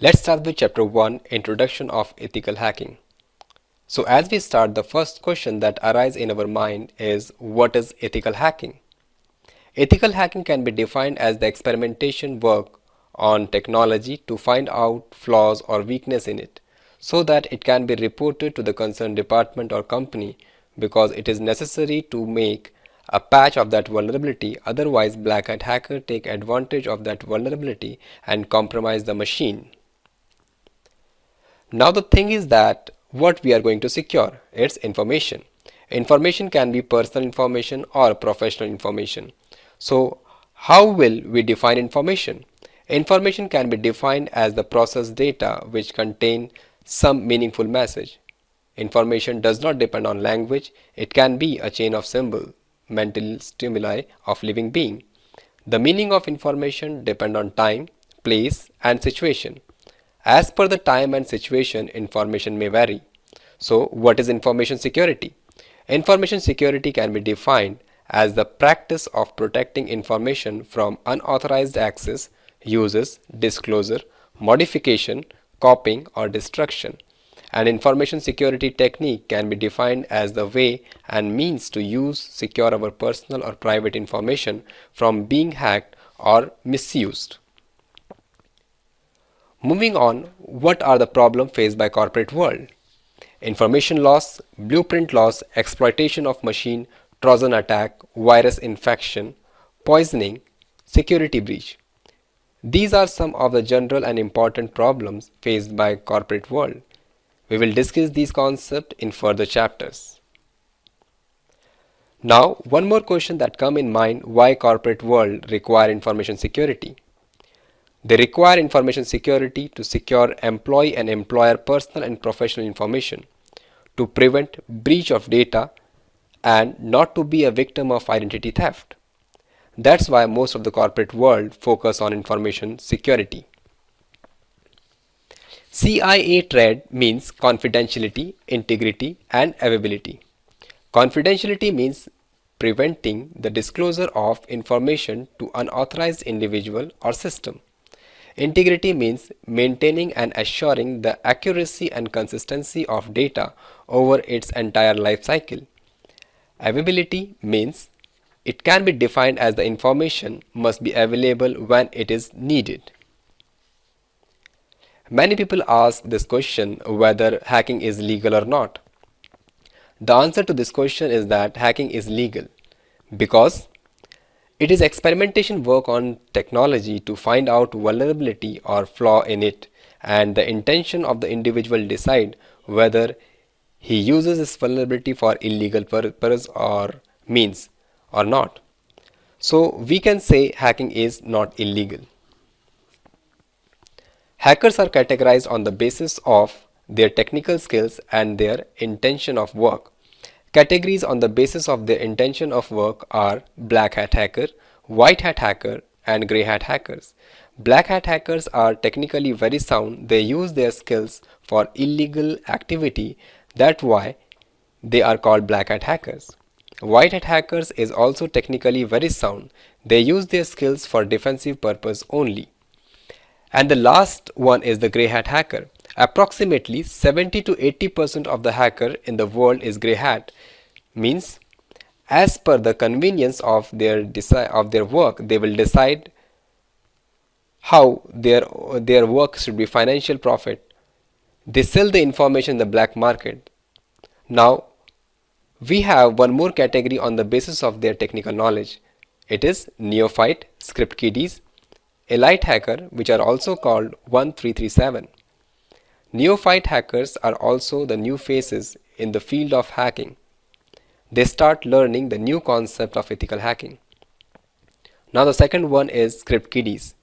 Let's start with Chapter 1, Introduction of Ethical Hacking. So as we start, the first question that arises in our mind is, what is ethical hacking? Ethical hacking can be defined as the experimentation work on technology to find out flaws or weakness in it, so that it can be reported to the concerned department or company because it is necessary to make a patch of that vulnerability. Otherwise, black hat hackers take advantage of that vulnerability and compromise the machine. Now the thing is that what we are going to secure, it's information. Information can be personal information or professional information. So how will we define information? Information can be defined as the processed data which contain some meaningful message. Information does not depend on language, it can be a chain of symbol, mental stimuli of living being. The meaning of information depend on time, place and situation. As per the time and situation, information may vary. So, what is information security? Information security can be defined as the practice of protecting information from unauthorized access, uses, disclosure, modification, copying, or destruction. An information security technique can be defined as the way and means to use secure our personal or private information from being hacked or misused. Moving on, what are the problems faced by corporate world? Information loss, blueprint loss, exploitation of machine, Trojan attack, virus infection, poisoning, security breach. These are some of the general and important problems faced by corporate world. We will discuss these concepts in further chapters. Now, one more question that come in mind, why corporate world require information security? They require information security to secure employee and employer personal and professional information, to prevent breach of data and not to be a victim of identity theft. That's why most of the corporate world focus on information security. CIA Triad means confidentiality, integrity and availability. Confidentiality means preventing the disclosure of information to unauthorized individual or system. Integrity means maintaining and assuring the accuracy and consistency of data over its entire life cycle. Availability means it can be defined as the information must be available when it is needed. Many people ask this question whether hacking is legal or not. The answer to this question is that hacking is legal because it is experimentation work on technology to find out vulnerability or flaw in it, and the intention of the individual decide whether he uses this vulnerability for illegal purpose or means or not. So we can say hacking is not illegal. Hackers are categorized on the basis of their technical skills and their intention of work. Categories on the basis of their intention of work are black hat hacker, white hat hacker and grey hat hackers. Black hat hackers are technically very sound. They use their skills for illegal activity. That's why they are called black hat hackers. White hat hackers is also technically very sound. They use their skills for defensive purpose only. And the last one is the grey hat hacker. Approximately 70 to 80% of the hacker in the world is grey hat. Means as per the convenience of their work, they will decide how their work should be financial profit. They sell the information in the black market. Now we have one more category on the basis of their technical knowledge. It is neophyte, script kiddies, elite hacker, which are also called 1337. Neophyte hackers are also the new faces in the field of hacking. They start learning the new concept of ethical hacking. Now the second one is script kiddies.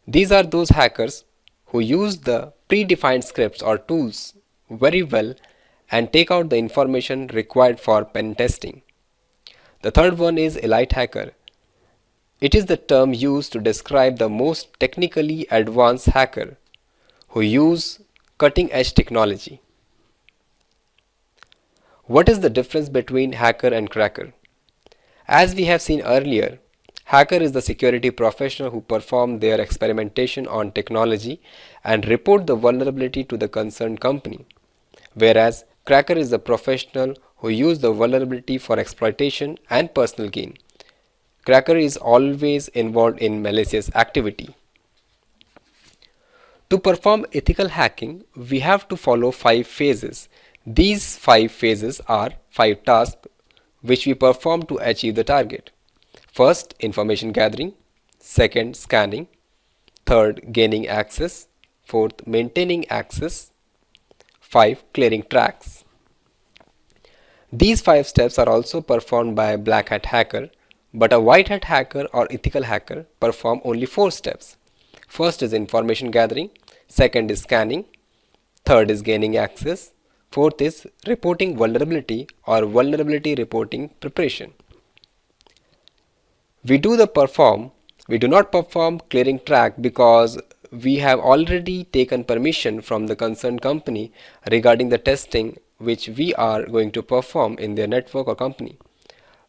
These are those hackers who use the predefined scripts or tools very well and take out the information required for pen testing. The third one is elite hacker. It is the term used to describe the most technically advanced hacker who use cutting-edge technology. What is the difference between hacker and cracker? As we have seen earlier, Hacker is the security professional who perform their experimentation on technology and report the vulnerability to the concerned company, whereas cracker is the professional who use the vulnerability for exploitation and personal gain. Cracker is always involved in malicious activity. To perform ethical hacking, we have to follow 5 phases. These 5 phases are 5 tasks which we perform to achieve the target. First, information gathering. Second, scanning. Third, gaining access. Fourth, maintaining access. 5, clearing tracks. These 5 steps are also performed by a black hat hacker, but a white hat hacker or ethical hacker perform only 4 steps. First is information gathering, second is scanning, third is gaining access, fourth is reporting vulnerability or vulnerability reporting preparation. We do not perform clearing track because we have already taken permission from the concerned company regarding the testing which we are going to perform in their network or company.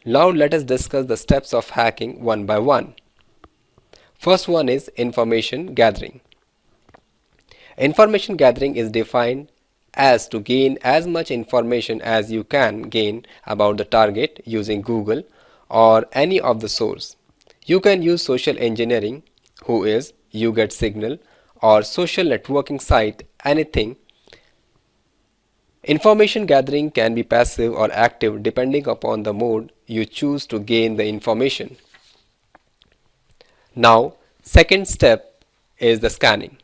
Now let us discuss the steps of hacking one by one. First one is information gathering. Information gathering is defined as to gain as much information as you can gain about the target using Google or any of the source. You can use social engineering, who is you get signal, or social networking site, anything. Information gathering can be passive or active depending upon the mode you choose to gain the information. Now, second step is the scanning.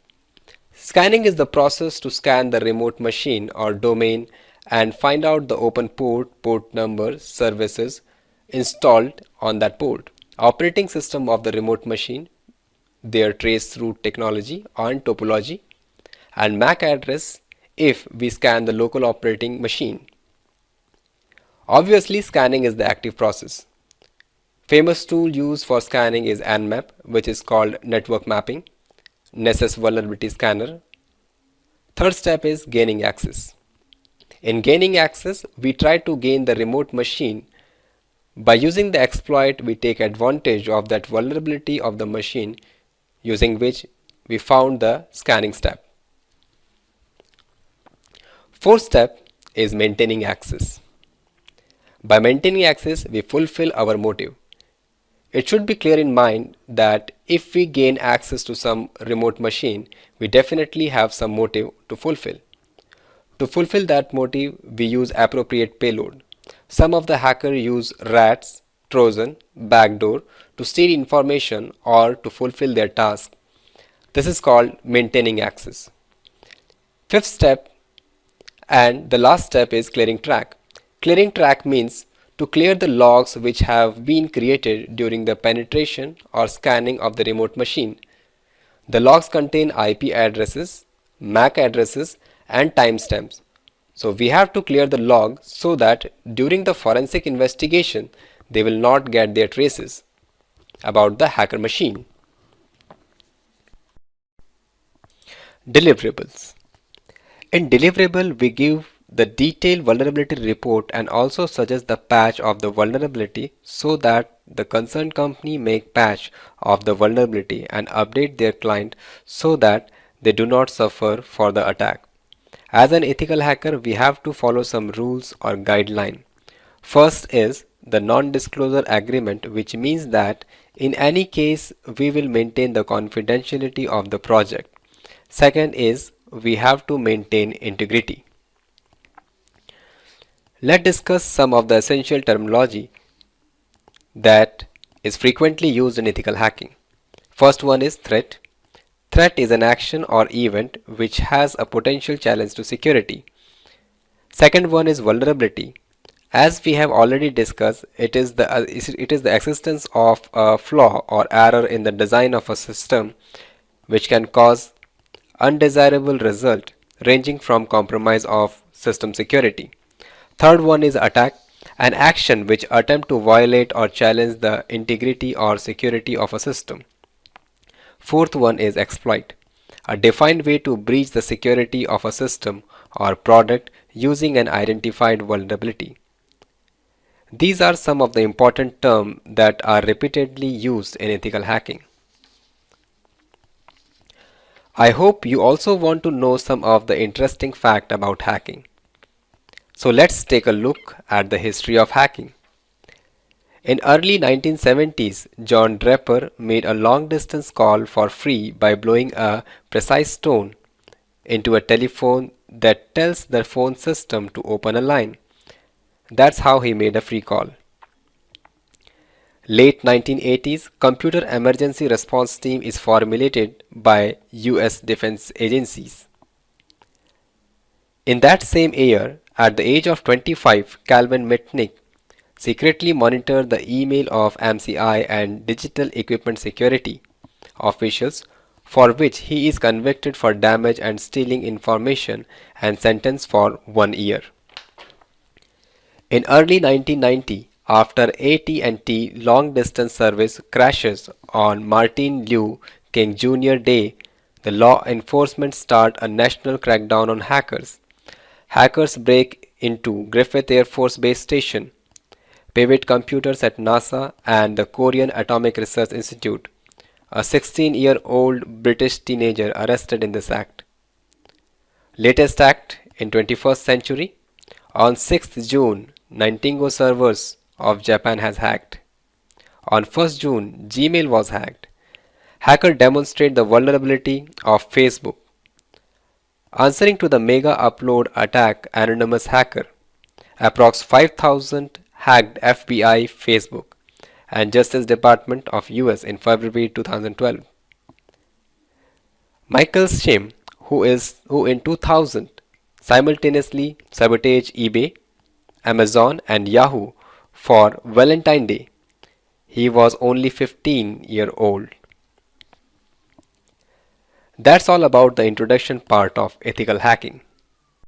Scanning is the process to scan the remote machine or domain and find out the open port number, services installed on that port, operating system of the remote machine, their trace route technology and topology, and MAC address if we scan the local operating machine. Obviously, scanning is the active process. Famous tool used for scanning is Nmap, which is called network mapping, Nessus vulnerability scanner. Third step is gaining access. In gaining access, we try to gain the remote machine. By using the exploit, we take advantage of that vulnerability of the machine, using which we found the scanning step. Fourth step is maintaining access. By maintaining access, we fulfill our motive. It should be clear in mind that if we gain access to some remote machine, we definitely have some motive to fulfill. To fulfill that motive, we use appropriate payload. Some of the hackers use rats, Trojan, backdoor to steal information or to fulfill their task. This is called maintaining access. Fifth step and the last step is clearing track. Clearing track means to clear the logs which have been created during the penetration or scanning of the remote machine. The logs contain IP addresses, MAC addresses and timestamps. So we have to clear the log so that during the forensic investigation they will not get their traces about the hacker machine. Deliverables. In deliverable, we give the detailed vulnerability report and also suggest the patch of the vulnerability so that the concerned company make patch of the vulnerability and update their client so that they do not suffer for the attack. As an ethical hacker, we have to follow some rules or guideline. First is the non-disclosure agreement, which means that in any case we will maintain the confidentiality of the project. Second is we have to maintain integrity. Let's discuss some of the essential terminology that is frequently used in ethical hacking. First one is threat. Threat is an action or event which has a potential challenge to security. Second one is vulnerability. As we have already discussed, it is the existence of a flaw or error in the design of a system which can cause undesirable result ranging from compromise of system security. Third one is attack, an action which attempt to violate or challenge the integrity or security of a system. Fourth one is exploit, a defined way to breach the security of a system or product using an identified vulnerability. These are some of the important terms that are repeatedly used in ethical hacking. I hope you also want to know some of the interesting facts about hacking. So let's take a look at the history of hacking. In early 1970s, John Draper made a long-distance call for free by blowing a precise tone into a telephone that tells the phone system to open a line. That's how he made a free call. Late 1980s, Computer Emergency Response Team is formulated by US defense agencies. In that same year, at the age of 25, Calvin Mitnick secretly monitored the email of MCI and Digital Equipment Security officials, for which he is convicted for damage and stealing information and sentenced for 1 year. In early 1990, after AT&T long-distance service crashes on Martin Luther King Jr. Day, the law enforcement start a national crackdown on hackers. Hackers break into Griffith Air Force Base Station, pivot computers at NASA and the Korean Atomic Research Institute. A 16-year-old British teenager arrested in this act. Latest act in 21st century. On 6th June, Nightingale servers of Japan has hacked. On 1st June, Gmail was hacked. Hacker demonstrate the vulnerability of Facebook. Answering to the mega upload attack, anonymous hacker. Approx 5,000 hacked FBI, Facebook, and Justice Department of US in February 2012. Michael Shim, who in 2000 simultaneously sabotaged eBay, Amazon, and Yahoo for Valentine's Day. He was only 15-year-old. That's all about the introduction part of ethical hacking.